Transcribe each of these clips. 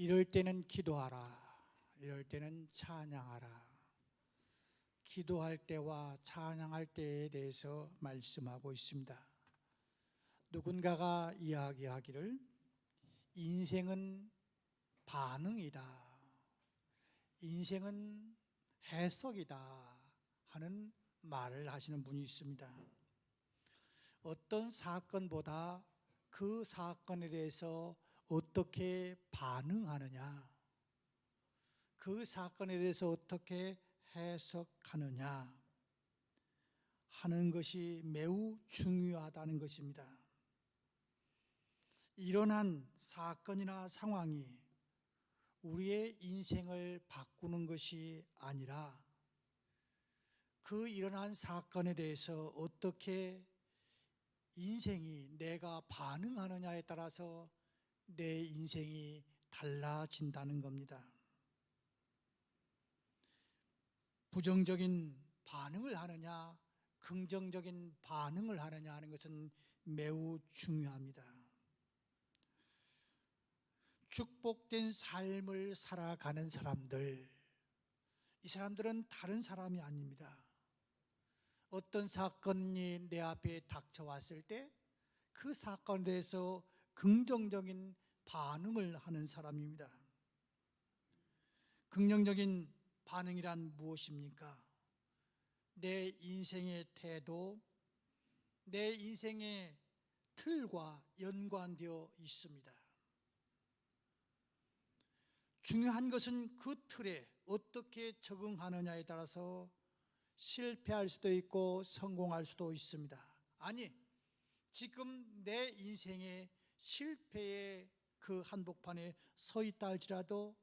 이럴 때는 기도하라, 이럴 때는 찬양하라. 기도할 때와 찬양할 때에 대해서 말씀하고 있습니다. 누군가가 이야기하기를 인생은 반응이다, 인생은 해석이다 하는 말을 하시는 분이 있습니다. 어떤 사건보다 그 사건에 대해서 어떻게 반응하느냐, 그 사건에 대해서 어떻게 해석하느냐 하는 것이 매우 중요하다는 것입니다. 일어난 사건이나 상황이 우리의 인생을 바꾸는 것이 아니라 그 일어난 사건에 대해서 어떻게 인생이 내가 반응하느냐에 따라서 내 인생이 달라진다는 겁니다. 부정적인 반응을 하느냐, 긍정적인 반응을 하느냐 하는 것은 매우 중요합니다. 축복된 삶을 살아가는 사람들, 이 사람들은 다른 사람이 아닙니다. 어떤 사건이 내 앞에 닥쳐왔을 때 그 사건에 대해서 긍정적인 반응을 하는 사람입니다. 긍정적인 반응이란 무엇입니까? 내 인생의 태도, 내 인생의 틀과 연관되어 있습니다. 중요한 것은 그 틀에 어떻게 적응하느냐에 따라서 실패할 수도 있고 성공할 수도 있습니다. 아니, 지금 내 인생의 실패의 그 한복판에 서 있다 할지라도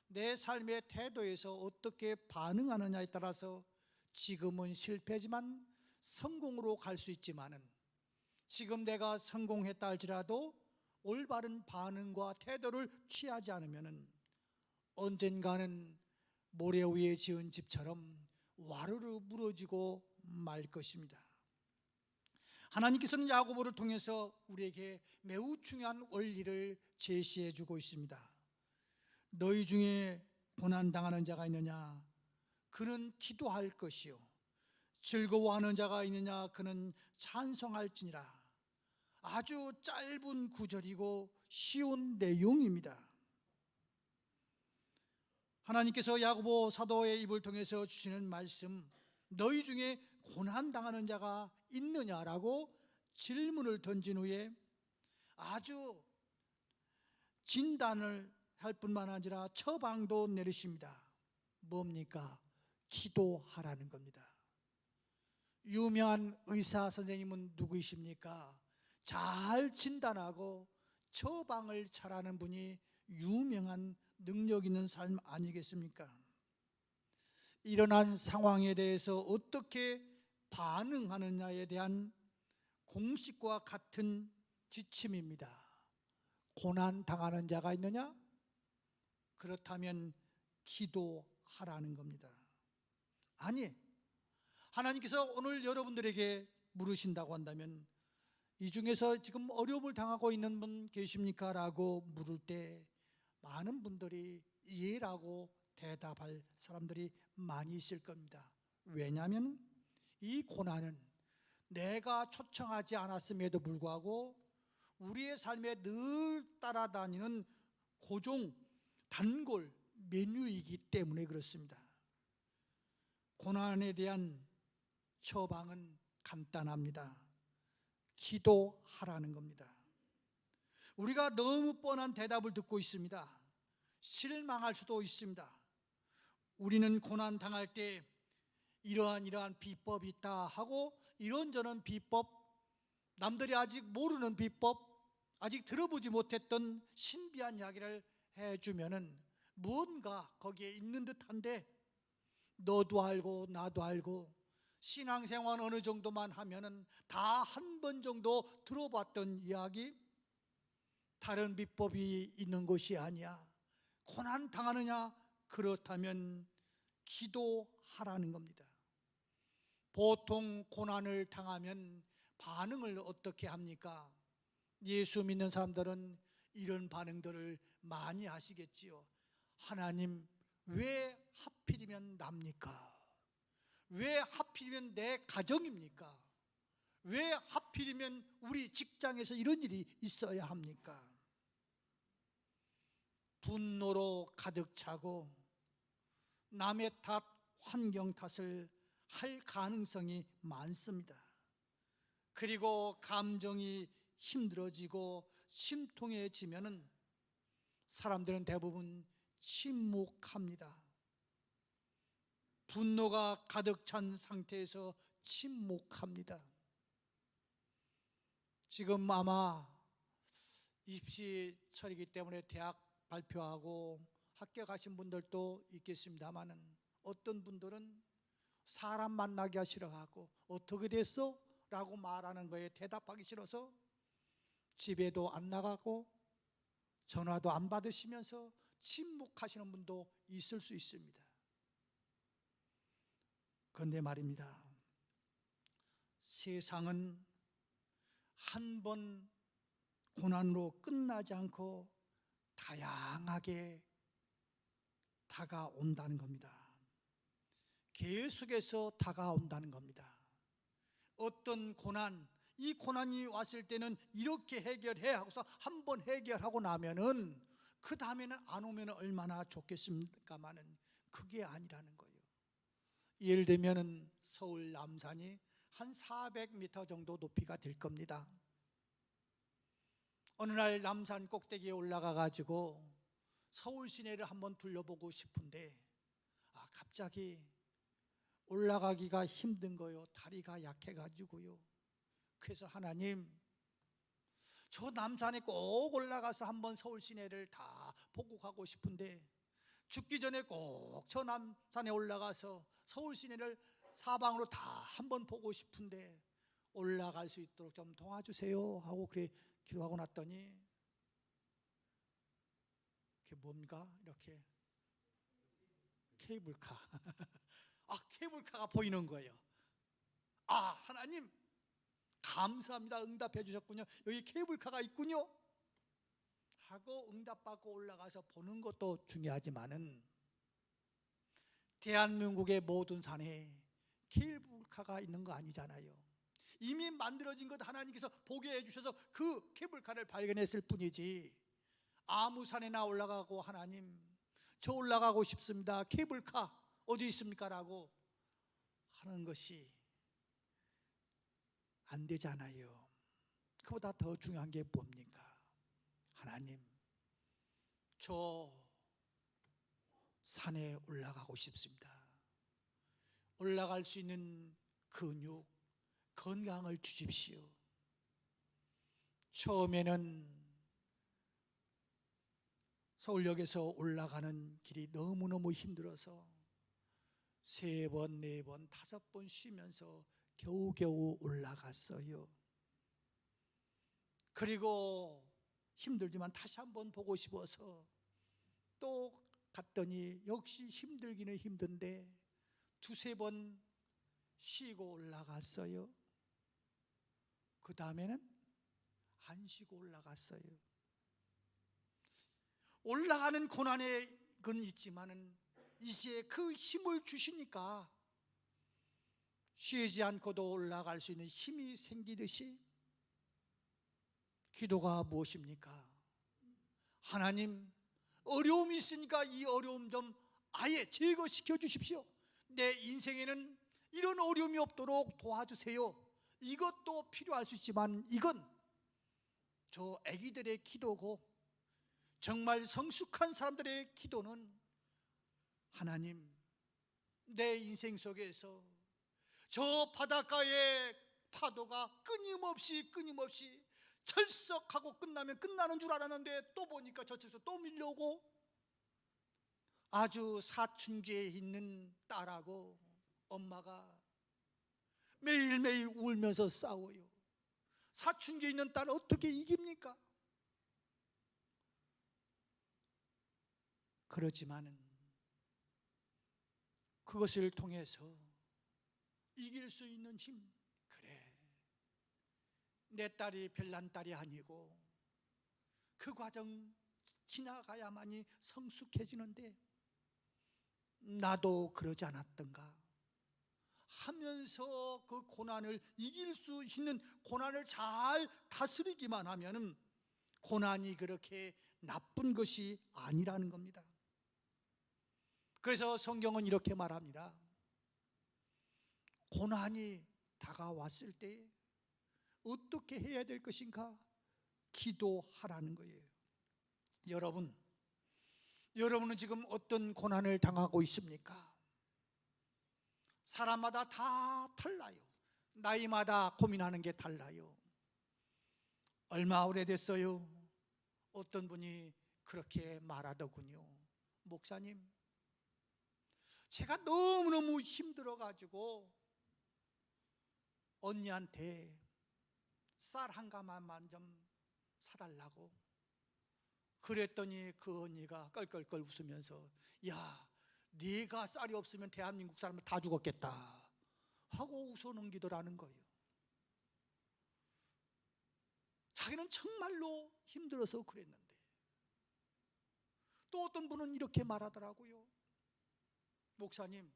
내 삶의 태도에서 어떻게 반응하느냐에 따라서 지금은 실패지만 성공으로 갈 수 있지만은, 지금 내가 성공했다 할지라도 올바른 반응과 태도를 취하지 않으면은 언젠가는 모래 위에 지은 집처럼 와르르 무너지고 말 것입니다. 하나님께서는 야고보를 통해서 우리에게 매우 중요한 원리를 제시해 주고 있습니다. 너희 중에 고난당하는 자가 있느냐? 그는 기도할 것이요, 즐거워하는 자가 있느냐? 그는 찬송할지니라. 아주 짧은 구절이고 쉬운 내용입니다. 하나님께서 야고보 사도의 입을 통해서 주시는 말씀, 너희 중에 고난당하는 자가 있느냐라고 질문을 던진 후에 아주 진단을 할 뿐만 아니라 처방도 내리십니다. 뭡니까? 기도하라는 겁니다. 유명한 의사 선생님은 누구이십니까? 잘 진단하고 처방을 잘하는 분이 유명한 능력 있는 삶 아니겠습니까? 일어난 상황에 대해서 어떻게 반응하느냐에 대한 공식과 같은 지침입니다. 고난 당하는 자가 있느냐? 그렇다면 기도하라는 겁니다. 아니, 하나님께서 오늘 여러분들에게 물으신다고 한다면 이 중에서 지금 어려움을 당하고 있는 분 계십니까? 라고 물을 때 많은 분들이 예라고 대답할 사람들이 많이 있을 겁니다. 왜냐하면 이 고난은 내가 초청하지 않았음에도 불구하고 우리의 삶에 늘 따라다니는 고정, 단골 메뉴이기 때문에 그렇습니다. 고난에 대한 처방은 간단합니다. 기도하라는 겁니다. 우리가 너무 뻔한 대답을 듣고 있습니다. 실망할 수도 있습니다. 우리는 고난 당할 때 이러한 비법이 있다 하고 이런저런 비법, 남들이 아직 모르는 비법, 아직 들어보지 못했던 신비한 이야기를 해주면은 뭔가 거기에 있는 듯한데, 너도 알고 나도 알고 신앙생활 어느 정도만 하면은 다 한 번 정도 들어봤던 이야기, 다른 비법이 있는 것이 아니야. 고난 당하느냐? 그렇다면 기도하라는 겁니다. 보통 고난을 당하면 반응을 어떻게 합니까? 예수 믿는 사람들은 이런 반응들을 많이 하시겠지요. 하나님, 왜 하필이면 납니까? 왜 하필이면 내 가정입니까? 왜 하필이면 우리 직장에서 이런 일이 있어야 합니까? 분노로 가득 차고 남의 탓, 환경 탓을 할 가능성이 많습니다. 그리고 감정이 힘들어지고 심통해지면은 사람들은 대부분 침묵합니다. 분노가 가득 찬 상태에서 침묵합니다. 지금 아마 입시철이기 때문에 대학 발표하고 합격하신 분들도 있겠습니다마는 어떤 분들은 사람 만나기가 싫어하고 어떻게 됐어? 라고 말하는 거에 대답하기 싫어서 집에도 안 나가고 전화도 안 받으시면서 침묵하시는 분도 있을 수 있습니다. 그런데 말입니다, 세상은 한 번 고난으로 끝나지 않고 다양하게 다가온다는 겁니다. 계속해서 다가온다는 겁니다. 어떤 고난, 이 고난이 왔을 때는 이렇게 해결해 하고서 한 번 해결하고 나면은 그 다음에는 안 오면 얼마나 좋겠습니까마는 그게 아니라는 거예요. 예를 들면은 서울 남산이 한 400m 정도 높이가 될 겁니다. 어느 날 남산 꼭대기에 올라가 가지고 서울 시내를 한번 둘러보고 싶은데 갑자기 올라가기가 힘든 거요. 다리가 약해 가지고요. 그래서 하나님, 저 남산에 꼭 올라가서 한번 서울 시내를 다 보고 가고 싶은데 죽기 전에 꼭 저 남산에 올라가서 서울 시내를 사방으로 다 한번 보고 싶은데 올라갈 수 있도록 좀 도와주세요 하고 그래 기도하고 났더니 그게 뭡니까? 이렇게 케이블카 케이블카가 보이는 거예요. 하나님 감사합니다, 응답해 주셨군요. 여기 케이블카가 있군요 하고 응답받고 올라가서 보는 것도 중요하지만은 대한민국의 모든 산에 케이블카가 있는 거 아니잖아요. 이미 만들어진 것 하나님께서 보게 해주셔서 그 케이블카를 발견했을 뿐이지, 아무 산에나 올라가고 하나님 저 올라가고 싶습니다, 케이블카 어디 있습니까? 라고 하는 것이 안 되잖아요. 그보다 더 중요한 게 뭡니까? 하나님, 저 산에 올라가고 싶습니다. 올라갈 수 있는 근육, 건강을 주십시오. 처음에는 서울역에서 올라가는 길이 너무너무 힘들어서 3번, 4번, 5번 쉬면서 겨우겨우 올라갔어요. 그리고 힘들지만 다시 한번 보고 싶어서 또 갔더니 역시 힘들기는 힘든데 2-3번 쉬고 올라갔어요. 그 다음에는 안 쉬고 올라갔어요. 올라가는 고난의 건 있지만은 이제 그 힘을 주시니까 쉬지 않고도 올라갈 수 있는 힘이 생기듯이 기도가 무엇입니까? 하나님, 어려움이 있으니까 이 어려움 좀 아예 제거시켜 주십시오. 내 인생에는 이런 어려움이 없도록 도와주세요. 이것도 필요할 수 있지만 이건 저 아기들의 기도고 정말 성숙한 사람들의 기도는 하나님, 내 인생 속에서 저 바닷가의 파도가 끊임없이 철썩하고 끝나면 끝나는 줄 알았는데 또 보니까 저쪽에서 또 밀려오고, 아주 사춘기에 있는 딸하고 엄마가 매일매일 울면서 싸워요. 사춘기에 있는 딸 어떻게 이깁니까? 그렇지만은 그것을 통해서 이길 수 있는 힘, 그래, 내 딸이 별난 딸이 아니고 그 과정 지나가야만이 성숙해지는데 나도 그러지 않았던가 하면서 그 고난을 이길 수 있는, 고난을 잘 다스리기만 하면 고난이 그렇게 나쁜 것이 아니라는 겁니다. 그래서 성경은 이렇게 말합니다. 고난이 다가왔을 때 어떻게 해야 될 것인가? 기도하라는 거예요. 여러분은 지금 어떤 고난을 당하고 있습니까? 사람마다 다 달라요. 나이마다 고민하는 게 달라요. 얼마 오래됐어요? 어떤 분이 그렇게 말하더군요. 목사님, 제가 너무너무 힘들어가지고 언니한테 쌀 한 가마만 좀 사달라고 그랬더니 그 언니가 껄껄껄 웃으면서 야, 네가 쌀이 없으면 대한민국 사람은 다 죽었겠다 하고 웃어넘기더라는 거예요. 자기는 정말로 힘들어서 그랬는데. 또 어떤 분은 이렇게 말하더라고요. 목사님,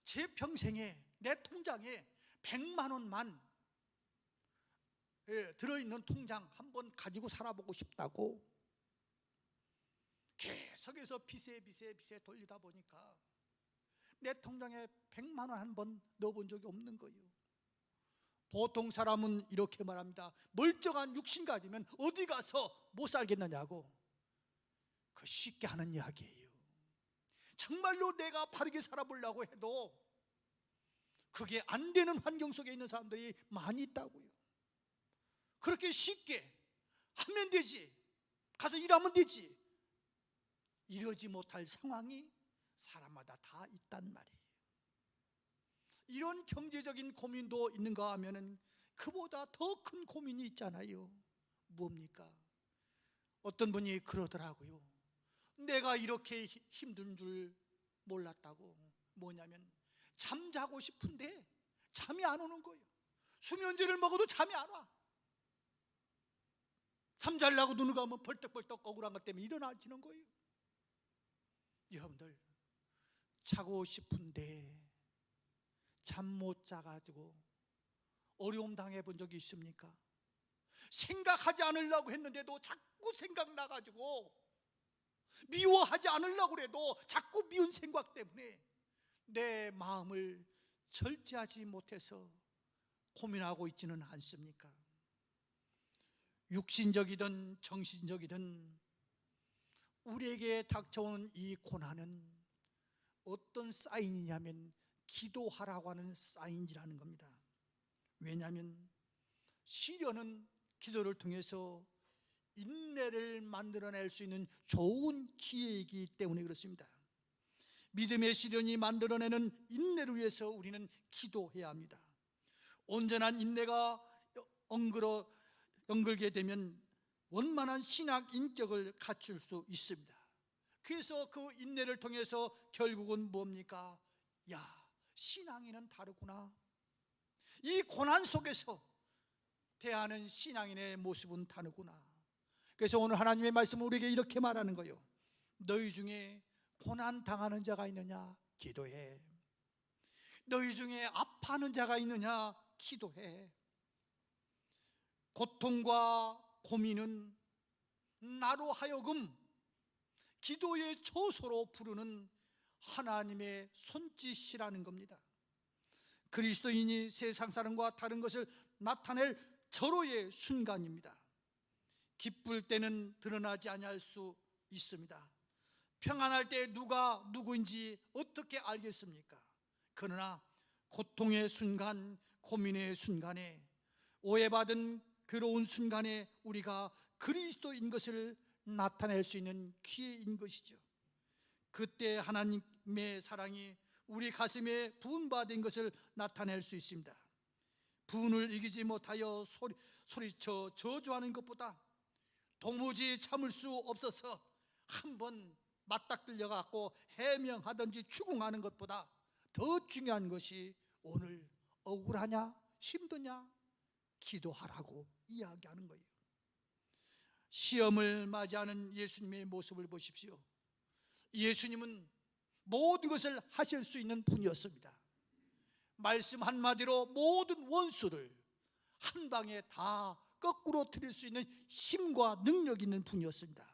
제 평생에 내 통장에 100만 원만 들어있는 통장 한번 가지고 살아보고 싶다고 계속해서 빚에 돌리다 보니까 내 통장에 100만 원 한번 넣어본 적이 없는 거예요. 보통 사람은 이렇게 말합니다. 멀쩡한 육신 가지면 어디 가서 못 살겠느냐고. 그 쉽게 하는 이야기예요. 정말로 내가 바르게 살아보려고 해도 그게 안 되는 환경 속에 있는 사람들이 많이 있다고요. 그렇게 쉽게 하면 되지, 가서 일하면 되지, 이러지 못할 상황이 사람마다 다 있단 말이에요. 이런 경제적인 고민도 있는가 하면은 그보다 더 큰 고민이 있잖아요. 뭡니까? 어떤 분이 그러더라고요. 내가 이렇게 힘든 줄 몰랐다고. 뭐냐면 잠자고 싶은데 잠이 안 오는 거예요. 수면제를 먹어도 잠이 안 와. 잠자려고 눈을 감으면 벌떡벌떡 억울한 것 때문에 일어나지는 거예요. 여러분들, 자고 싶은데 잠 못 자가지고 어려움 당해본 적이 있습니까? 생각하지 않으려고 했는데도 자꾸 생각나가지고, 미워하지 않으려고 해도 자꾸 미운 생각 때문에 내 마음을 절제하지 못해서 고민하고 있지는 않습니까? 육신적이든 정신적이든 우리에게 닥쳐오는 이 고난은 어떤 사인이냐면 기도하라고 하는 사인이라는 겁니다. 왜냐하면 시련은 기도를 통해서 인내를 만들어낼 수 있는 좋은 기회이기 때문에 그렇습니다. 믿음의 시련이 만들어내는 인내를 위해서 우리는 기도해야 합니다. 온전한 인내가 엉글게 되면 원만한 신학 인격을 갖출 수 있습니다. 그래서 그 인내를 통해서 결국은 뭡니까? 야, 신앙인은 다르구나. 이 고난 속에서 대하는 신앙인의 모습은 다르구나. 그래서 오늘 하나님의 말씀은 우리에게 이렇게 말하는 거예요. 너희 중에 고난 당하는 자가 있느냐? 기도해. 너희 중에 아파하는 자가 있느냐? 기도해. 고통과 고민은 나로 하여금 기도의 처소로 부르는 하나님의 손짓이라는 겁니다. 그리스도인이 세상 사람과 다른 것을 나타낼 절호의 순간입니다. 기쁠 때는 드러나지 아니할 수 있습니다. 평안할 때 누가 누구인지 어떻게 알겠습니까? 그러나 고통의 순간, 고민의 순간에, 오해받은 괴로운 순간에 우리가 그리스도인 것을 나타낼 수 있는 기회인 것이죠. 그때 하나님의 사랑이 우리 가슴에 부은받은 것을 나타낼 수 있습니다. 분을 이기지 못하여 소리쳐 저주하는 것보다 도무지 참을 수 없어서 한번 맞닥뜨려 갖고 해명하든지 추궁하는 것보다 더 중요한 것이 오늘 억울하냐 힘드냐 기도하라고 이야기하는 거예요. 시험을 맞이하는 예수님의 모습을 보십시오. 예수님은 모든 것을 하실 수 있는 분이었습니다. 말씀 한마디로 모든 원수를 한 방에 다 거꾸로 틀릴 수 있는 힘과 능력이 있는 분이었습니다.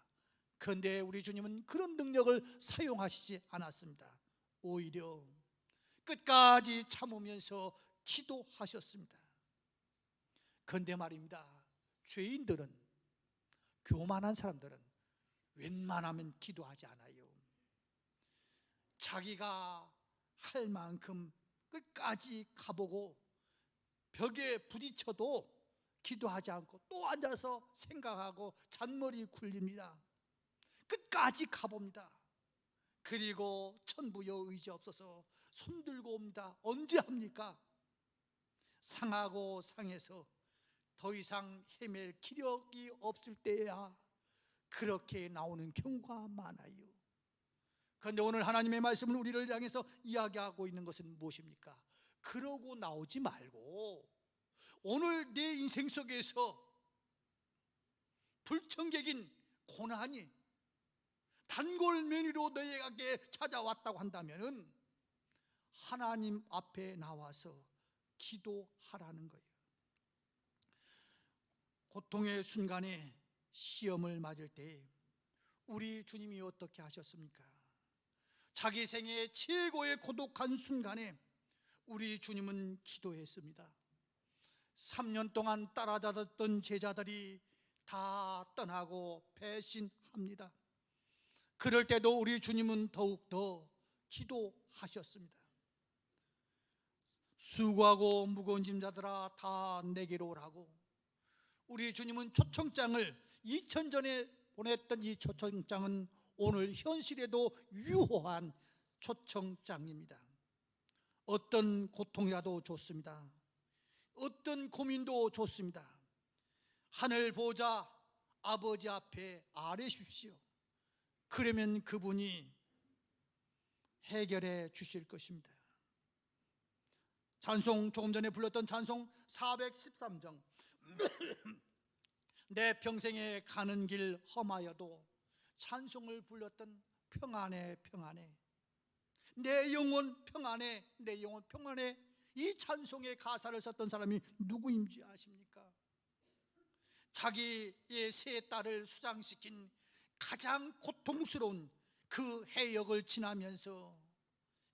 그런데 우리 주님은 그런 능력을 사용하시지 않았습니다. 오히려 끝까지 참으면서 기도하셨습니다. 그런데 말입니다, 죄인들은, 교만한 사람들은 웬만하면 기도하지 않아요. 자기가 할 만큼 끝까지 가보고 벽에 부딪혀도 기도하지 않고 또 앉아서 생각하고 잔머리 굴립니다. 끝까지 가봅니다. 그리고 천부여 의지 없어서 손들고 옵니다. 언제 합니까? 상하고 상해서 더 이상 헤맬 기력이 없을 때야 그렇게 나오는 경우가 많아요. 그런데 오늘 하나님의 말씀은 우리를 향해서 이야기하고 있는 것은 무엇입니까? 그러고 나오지 말고 오늘 내 인생 속에서 불청객인 고난이 단골메뉴로 너에게 찾아왔다고 한다면 하나님 앞에 나와서 기도하라는 거예요. 고통의 순간에 시험을 맞을 때 우리 주님이 어떻게 하셨습니까? 자기 생애 최고의 고독한 순간에 우리 주님은 기도했습니다. 3년 동안 따라다녔던 제자들이 다 떠나고 배신합니다. 그럴 때도 우리 주님은 더욱더 기도하셨습니다. 수고하고 무거운 짐자들아 다 내게로 오라고. 우리 주님은 초청장을 2000전에 보냈던 이 초청장은 오늘 현실에도 유효한 초청장입니다. 어떤 고통이라도 좋습니다. 어떤 고민도 좋습니다. 하늘 보좌 아버지 앞에 아뢰십시오. 그러면 그분이 해결해 주실 것입니다. 찬송, 조금 전에 불렀던 찬송 413정 내 평생에 가는 길 험하여도 찬송을 불렀던 평안해 평안해 내 영혼 평안해 내 영혼 평안해, 이 찬송의 가사를 썼던 사람이 누구인지 아십니까? 자기의 세 딸을 수장시킨 가장 고통스러운 그 해역을 지나면서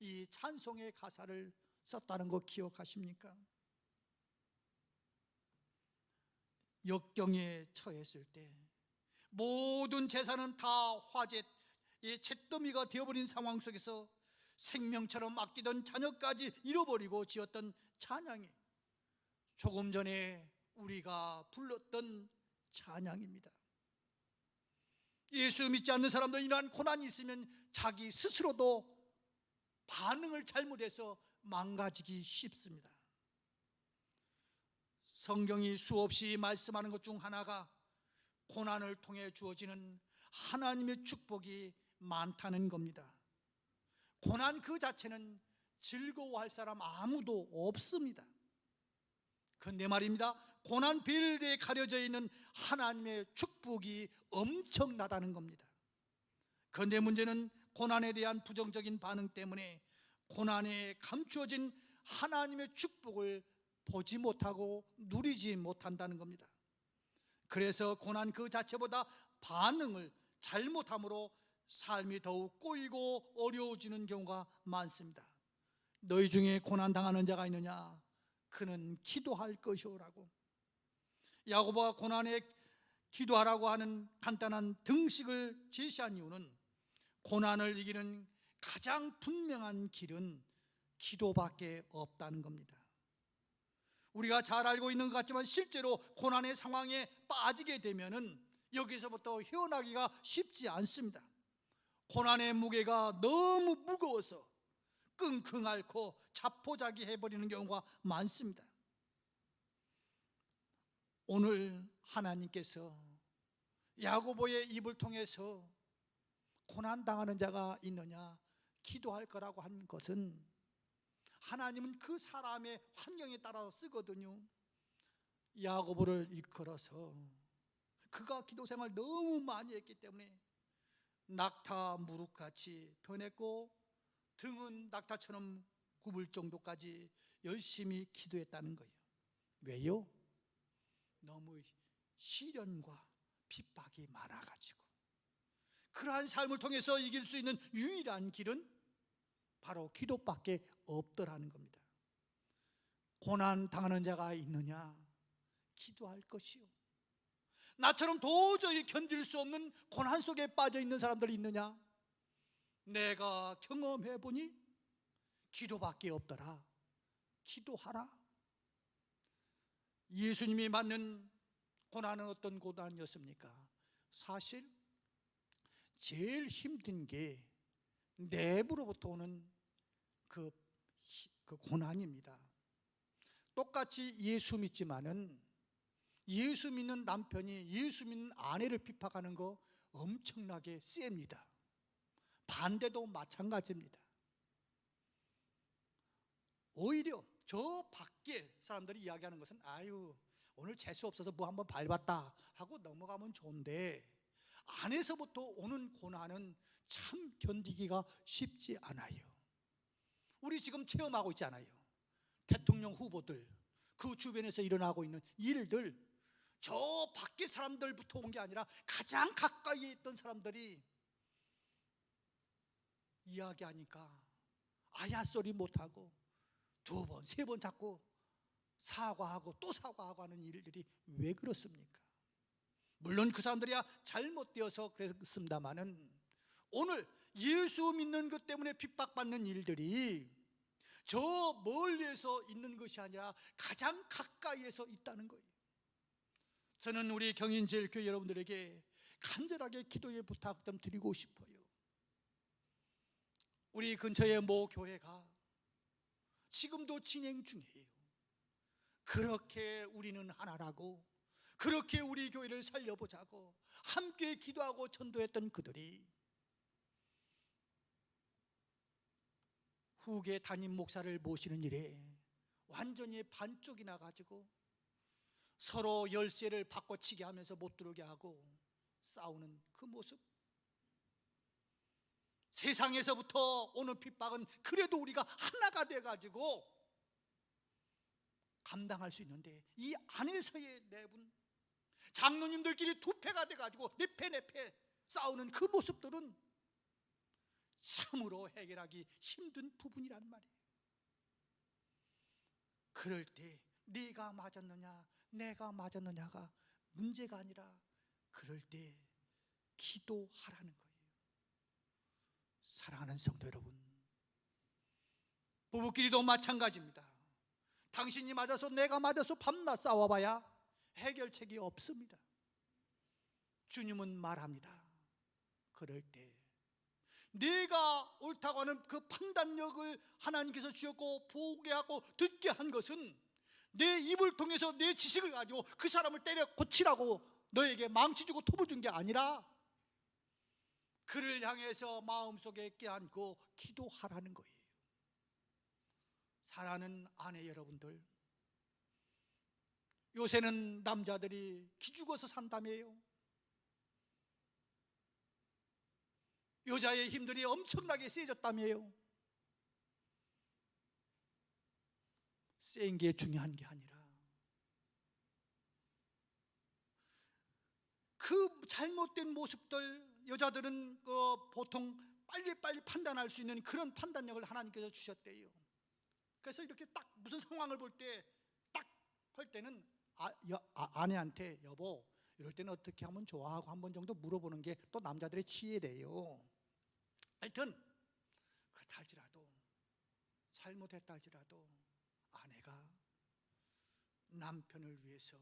이 찬송의 가사를 썼다는 거 기억하십니까? 역경에 처했을 때 모든 재산은 다 화재 잿더미가 되어버린 상황 속에서 생명처럼 아끼던 자녀까지 잃어버리고 지었던 찬양이 조금 전에 우리가 불렀던 찬양입니다. 예수 믿지 않는 사람도 이러한 고난이 있으면 자기 스스로도 반응을 잘못해서 망가지기 쉽습니다. 성경이 수없이 말씀하는 것 중 하나가 고난을 통해 주어지는 하나님의 축복이 많다는 겁니다. 고난 그 자체는 즐거워할 사람 아무도 없습니다. 그런데 말입니다, 고난 빌드에 가려져 있는 하나님의 축복이 엄청나다는 겁니다. 그런데 문제는 고난에 대한 부정적인 반응 때문에 고난에 감추어진 하나님의 축복을 보지 못하고 누리지 못한다는 겁니다. 그래서 고난 그 자체보다 반응을 잘못함으로 삶이 더욱 꼬이고 어려워지는 경우가 많습니다. 너희 중에 고난 당하는 자가 있느냐? 그는 기도할 것이오라고. 야고보가 고난에 기도하라고 하는 간단한 등식을 제시한 이유는 고난을 이기는 가장 분명한 길은 기도밖에 없다는 겁니다. 우리가 잘 알고 있는 것 같지만 실제로 고난의 상황에 빠지게 되면은 여기서부터 헤어나기가 쉽지 않습니다. 고난의 무게가 너무 무거워서 끙끙 앓고 자포자기 해버리는 경우가 많습니다. 오늘 하나님께서 야고보의 입을 통해서 고난당하는 자가 있느냐 기도할 거라고 하는 것은, 하나님은 그 사람의 환경에 따라서 쓰거든요. 야고보를 이끌어서 그가 기도 생활 너무 많이 했기 때문에 낙타 무릎같이 변했고 등은 낙타처럼 굽을 정도까지 열심히 기도했다는 거예요. 왜요? 너무 시련과 핍박이 많아가지고. 그러한 삶을 통해서 이길 수 있는 유일한 길은 바로 기도밖에 없더라는 겁니다. 고난 당하는 자가 있느냐? 기도할 것이요. 나처럼 도저히 견딜 수 없는 고난 속에 빠져 있는 사람들이 있느냐? 내가 경험해 보니 기도밖에 없더라. 기도하라. 예수님이 받는 고난은 어떤 고난이었습니까? 사실 제일 힘든 게 내부로부터 오는 그 고난입니다. 똑같이 예수 믿지만은 예수 믿는 남편이 예수 믿는 아내를 핍박하는 거 엄청나게 셉니다. 반대도 마찬가지입니다. 오히려 저 밖에 사람들이 이야기하는 것은 아유 오늘 재수 없어서 뭐 한번 밟았다 하고 넘어가면 좋은데, 안에서부터 오는 고난은 참 견디기가 쉽지 않아요. 우리 지금 체험하고 있잖아요. 대통령 후보들, 그 주변에서 일어나고 있는 일들, 저 밖에 사람들부터 온 게 아니라 가장 가까이에 있던 사람들이 이야기하니까 아야 소리 못하고 두 번, 세 번 자꾸 사과하고 또 사과하고 하는 일들이 왜 그렇습니까? 물론 그 사람들이야 잘못되어서 그랬습니다마는 오늘 예수 믿는 것 때문에 핍박받는 일들이 저 멀리에서 있는 것이 아니라 가장 가까이에서 있다는 거예요. 저는 우리 경인제일교회 여러분들에게 간절하게 기도의 부탁 좀 드리고 싶어요. 우리 근처의 모 교회가 지금도 진행 중이에요. 그렇게 우리는 하나라고, 그렇게 우리 교회를 살려보자고 함께 기도하고 전도했던 그들이 후계 담임 목사를 모시는 일에 완전히 반쪽이 나가지고 서로 열쇠를 바꿔치기 하면서 못 들어오게 하고 싸우는 그 모습, 세상에서부터 오는 핍박은 그래도 우리가 하나가 돼가지고 감당할 수 있는데, 이 안에서의 내분, 장로님들끼리 두 패가 돼가지고 내 패 싸우는 그 모습들은 참으로 해결하기 힘든 부분이란 말이에요. 그럴 때 네가 맞았느냐 내가 맞았느냐가 문제가 아니라 그럴 때 기도하라는 거예요. 사랑하는 성도 여러분, 부부끼리도 마찬가지입니다. 당신이 맞아서 내가 맞아서 밤낮 싸워봐야 해결책이 없습니다. 주님은 말합니다. 그럴 때 네가 옳다고 하는 그 판단력을 하나님께서 주셨고 보게 하고 듣게 한 것은 내 입을 통해서 내 지식을 가지고 그 사람을 때려 고치라고 너에게 망치 주고 톱을 준 게 아니라 그를 향해서 마음속에 껴안고 기도하라는 거예요. 사랑하는 아내 여러분들, 요새는 남자들이 기죽어서 산다며요. 여자의 힘들이 엄청나게 세졌다며요. 센 게 중요한 게 아니라 그 잘못된 모습들, 여자들은 보통 빨리빨리 판단할 수 있는 그런 판단력을 하나님께서 주셨대요. 그래서 이렇게 딱 무슨 상황을 볼 때 딱 할 때는 아내한테 여보 이럴 때는 어떻게 하면 좋아 하고 한 번 정도 물어보는 게 또 남자들의 지혜래요. 하여튼 그렇다 할지라도 잘못했다 할지라도 아내가 남편을 위해서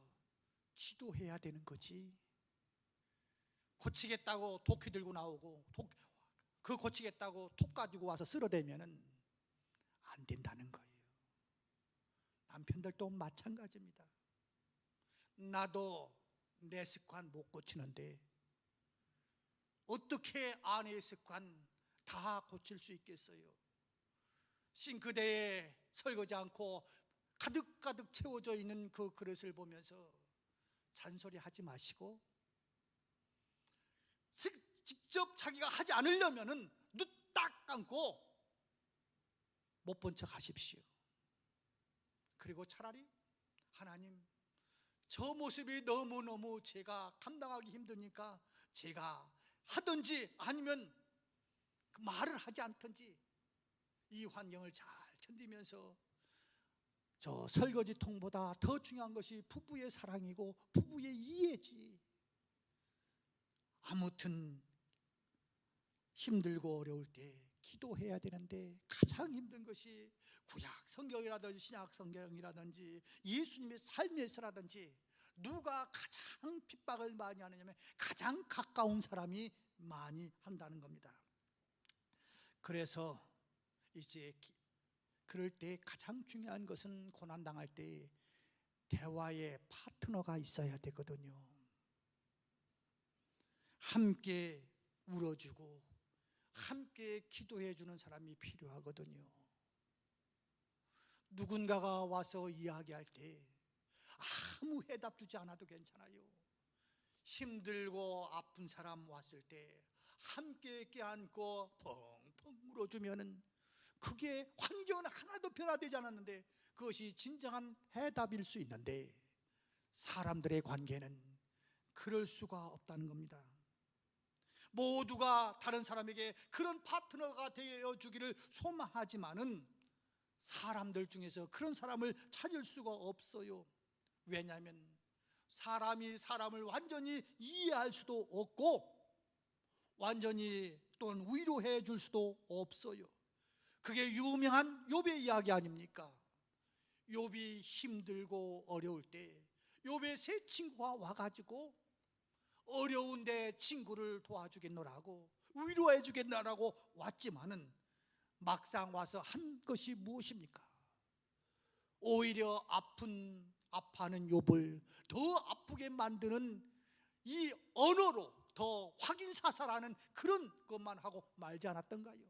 기도해야 되는 거지. 고치겠다고 도끼 들고 나오고 그 고치겠다고 톡 가지고 와서 쓸어대면은 안 된다는 거예요. 남편들도 마찬가지입니다. 나도 내 습관 못 고치는데 어떻게 아내의 습관 다 고칠 수 있겠어요? 싱크대에 설거지 않고 가득가득 채워져 있는 그 그릇을 보면서 잔소리 하지 마시고 직접 자기가 하지 않으려면은 눈 딱 감고 못 본 척 하십시오. 그리고 차라리 하나님, 저 모습이 너무너무 제가 감당하기 힘드니까 제가 하든지 아니면 말을 하지 않든지 이 환경을 잘 견디면서, 저 설거지통보다 더 중요한 것이 부부의 사랑이고 부부의 이해지. 아무튼 힘들고 어려울 때 기도해야 되는데 가장 힘든 것이 구약 성경이라든지 신약 성경이라든지 예수님의 삶에서라든지 누가 가장 핍박을 많이 하느냐면 가장 가까운 사람이 많이 한다는 겁니다. 그래서 이제 그럴 때 가장 중요한 것은 고난당할 때 대화의 파트너가 있어야 되거든요. 함께 울어주고 함께 기도해 주는 사람이 필요하거든요. 누군가가 와서 이야기할 때 아무 해답 주지 않아도 괜찮아요. 힘들고 아픈 사람 왔을 때 함께 껴안고 펑펑 울어주면은 그게 환경은 하나도 변화되지 않았는데 그것이 진정한 해답일 수 있는데, 사람들의 관계는 그럴 수가 없다는 겁니다. 모두가 다른 사람에게 그런 파트너가 되어주기를 소망하지만은 사람들 중에서 그런 사람을 찾을 수가 없어요. 왜냐하면 사람이 사람을 완전히 이해할 수도 없고 완전히 또는 위로해 줄 수도 없어요. 그게 유명한 욥의 이야기 아닙니까? 욥이 힘들고 어려울 때 욥의 세 친구가 와가지고 어려운데 친구를 도와주겠노라고 위로해 주겠노라고 왔지만은 막상 와서 한 것이 무엇입니까? 오히려 아파하는 욥을 더 아프게 만드는 이 언어로 더 확인사살하는 그런 것만 하고 말지 않았던가요?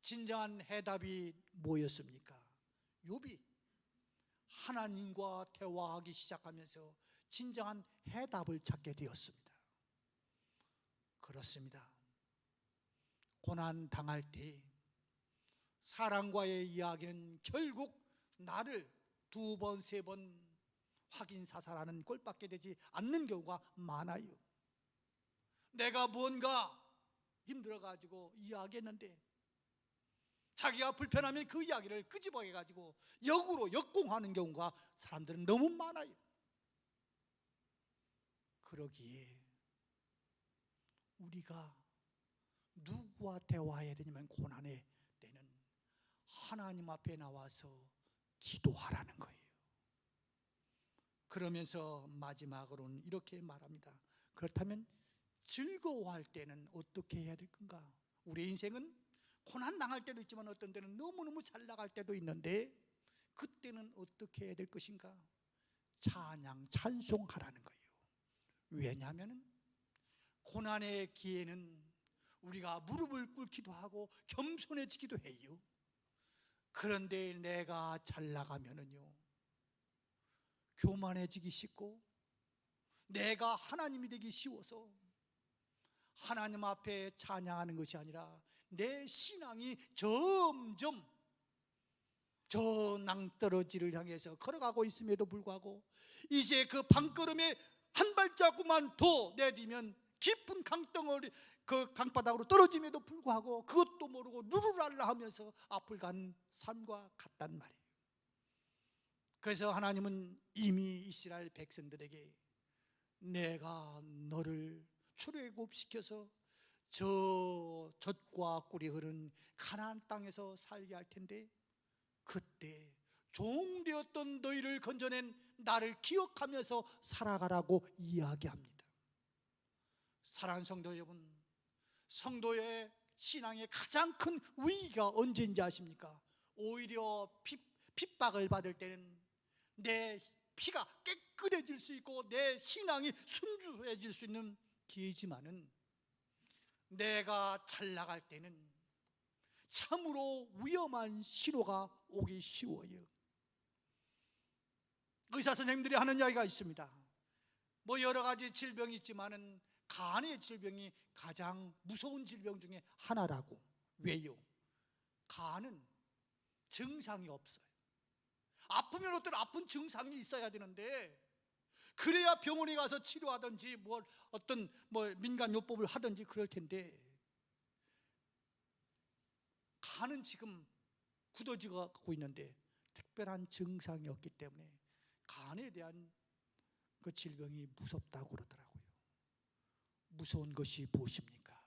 진정한 해답이 뭐였습니까? 욥이 하나님과 대화하기 시작하면서 진정한 해답을 찾게 되었습니다. 그렇습니다. 고난 당할 때 사랑과의 이야기는 결국 나를 두 번, 세 번 확인사살하는 꼴밖에 되지 않는 경우가 많아요. 내가 뭔가 힘들어가지고 이야기했는데 자기가 불편하면 그 이야기를 끄집어내가지고 역으로 역공하는 경우가 사람들은 너무 많아요. 그러기에 우리가 누구와 대화해야 되냐면 고난의 때는 하나님 앞에 나와서 기도하라는 거예요. 그러면서 마지막으로는 이렇게 말합니다. 그렇다면 즐거워할 때는 어떻게 해야 될 건가? 우리의 인생은 고난 당할 때도 있지만 어떤 때는 너무너무 잘 나갈 때도 있는데 그때는 어떻게 해야 될 것인가? 찬양, 찬송하라는 거예요. 왜냐하면 고난의 기회는 우리가 무릎을 꿇기도 하고 겸손해지기도 해요. 그런데 내가 잘 나가면은요 교만해지기 쉽고 내가 하나님이 되기 쉬워서 하나님 앞에 찬양하는 것이 아니라 내 신앙이 점점 저 낭떠러지를 향해서 걸어가고 있음에도 불구하고 이제 그 방걸음에 한 발자국만 더 내디면 깊은 강덩어리 그 강바닥으로 떨어짐에도 불구하고 그것도 모르고 누르랄라 하면서 앞을 간 삶과 같단 말이에요. 그래서 하나님은 이미 이스라엘 백성들에게 내가 너를 출애굽시켜서 저 젖과 꿀이 흐른 가나안 땅에서 살게 할 텐데 그때 종되었던 너희를 건져낸 나를 기억하면서 살아가라고 이야기합니다. 사랑하는 성도 여러분, 성도의 신앙의 가장 큰 위기가 언제인지 아십니까? 오히려 핍박을 받을 때는 내 피가 깨끗해질 수 있고 내 신앙이 순수해질 수 있는 기회지만은 내가 잘 나갈 때는 참으로 위험한 신호가 오기 쉬워요. 의사 선생님들이 하는 이야기가 있습니다. 뭐 여러 가지 질병이 있지만은 간의 질병이 가장 무서운 질병 중에 하나라고. 왜요? 간은 증상이 없어요. 아프면 어떤 아픈 증상이 있어야 되는데, 그래야 병원에 가서 치료하든지 어떤 민간요법을 하든지 그럴 텐데, 간은 지금 굳어지고 있는데 특별한 증상이 없기 때문에 간에 대한 그 질병이 무섭다고 그러더라고요. 무서운 것이 무엇입니까?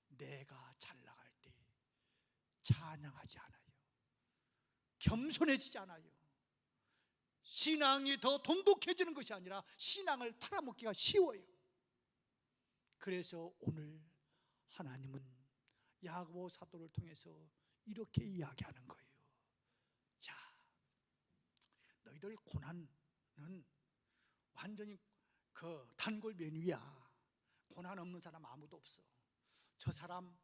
내가 잘 나갈 때 찬양하지 않아요. 겸손해지지 않아요. 신앙이 더 돈독해지는 것이 아니라 신앙을 팔아먹기가 쉬워요. 그래서 오늘 하나님은 야고보 사도를 통해서 이렇게 이야기하는 거예요. 자, 너희들 고난은 완전히 그 단골 메뉴야. 고난 없는 사람 아무도 없어. 저 사람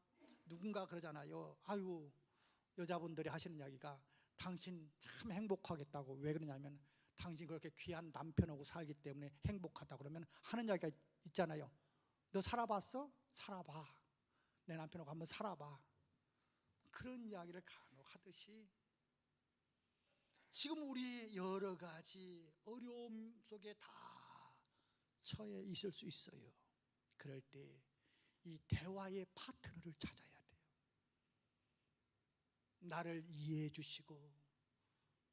누군가 그러잖아요. 아유, 여자분들이 하시는 이야기가 당신 참 행복하겠다고. 왜 그러냐면 당신 그렇게 귀한 남편하고 살기 때문에 행복하다 그러면 하는 이야기가 있잖아요. 너 살아봤어? 살아봐. 내 남편하고 한번 살아봐. 그런 이야기를 간혹 하듯이 지금 우리 여러 가지 어려움 속에 다 처해 있을 수 있어요. 그럴 때 이 대화의 파트너를 찾아야 돼요. 나를 이해해 주시고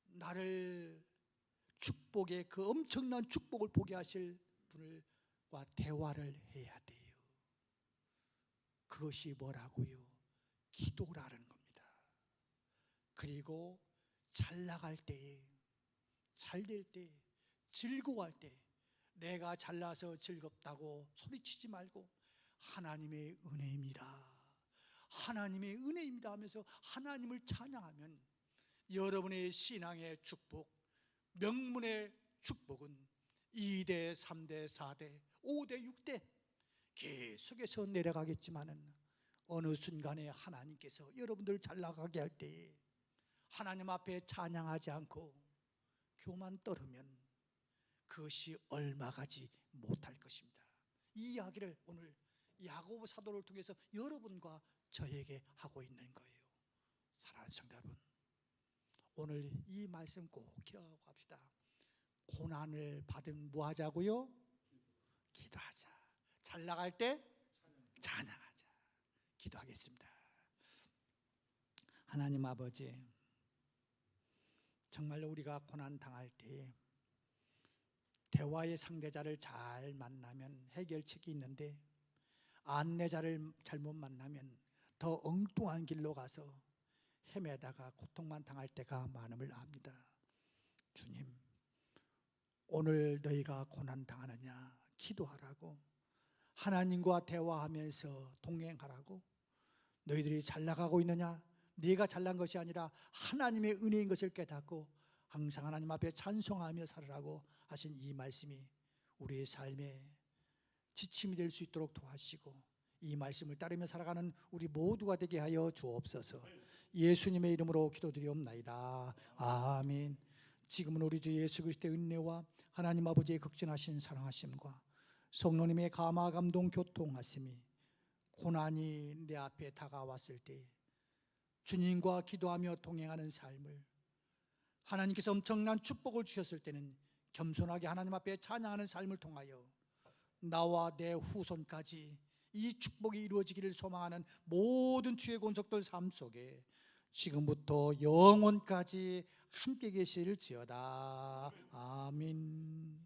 나를 축복의 그 엄청난 축복을 보게 하실 분과 대화를 해야 돼요. 그것이 뭐라고요? 기도라는 겁니다. 그리고 잘 나갈 때, 잘 될 때, 즐거워할 때 내가 잘나서 즐겁다고 소리치지 말고 하나님의 은혜입니다, 하나님의 은혜입니다 하면서 하나님을 찬양하면 여러분의 신앙의 축복, 명문의 축복은 2대, 3대, 4대, 5대, 6대 계속해서 내려가겠지만은 어느 순간에 하나님께서 여러분들 잘 나가게 할 때 하나님 앞에 찬양하지 않고 교만 떨으면 그것이 얼마 가지 못할 것입니다. 이 이야기를 오늘 야고보 사도를 통해서 여러분과 저에게 하고 있는 거예요. 사랑하는 성도 여러분, 오늘 이 말씀 꼭 기억하고 갑시다. 고난을 받으면 뭐 하자고요? 기도하자. 잘 나갈 때 찬양하자. 기도하겠습니다. 하나님 아버지, 정말로 우리가 고난 당할 때 대화의 상대자를 잘 만나면 해결책이 있는데 안내자를 잘못 만나면 더 엉뚱한 길로 가서 헤매다가 고통만 당할 때가 많음을 압니다. 주님, 오늘 너희가 고난 당하느냐 기도하라고, 하나님과 대화하면서 동행하라고, 너희들이 잘 나가고 있느냐, 네가 잘난 것이 아니라 하나님의 은혜인 것을 깨닫고 항상 하나님 앞에 찬송하며 살으라고 하신 이 말씀이 우리의 삶에 지침이 될 수 있도록 도와주시고 이 말씀을 따르며 살아가는 우리 모두가 되게 하여 주옵소서. 예수님의 이름으로 기도드리옵나이다. 아멘. 지금은 우리 주 예수 그리스도의 은혜와 하나님 아버지의 극진하신 사랑하심과 성령님의 감화 감동 교통하심이 고난이 내 앞에 다가왔을 때 주님과 기도하며 동행하는 삶을, 하나님께서 엄청난 축복을 주셨을 때는 겸손하게 하나님 앞에 찬양하는 삶을 통하여 나와 내 후손까지 이 축복이 이루어지기를 소망하는 모든 주의 권속들 삶 속에 지금부터 영원까지 함께 계실지어다. 아멘.